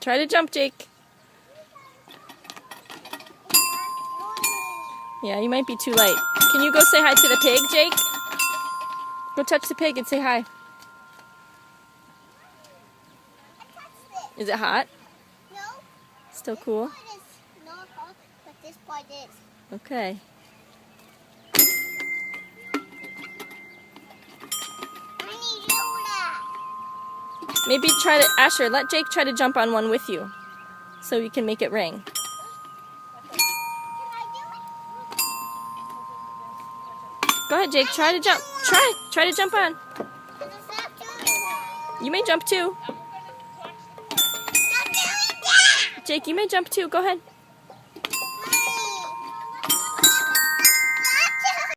Try to jump, Jake. Yeah, you might be too light. Can you go say hi to the pig, Jake? Go touch the pig and say hi. Is it hot? No. Still cool? This part is not hot, but this part is. Okay. I need Yoda. Maybe try to, Asher, let Jake try to jump on one with you so you can make it ring. Can I do it? Go ahead, Jake, try to jump. Try to jump on. But it's not doing that. You may jump too. Not doing that. Jake, you may jump too. Go ahead.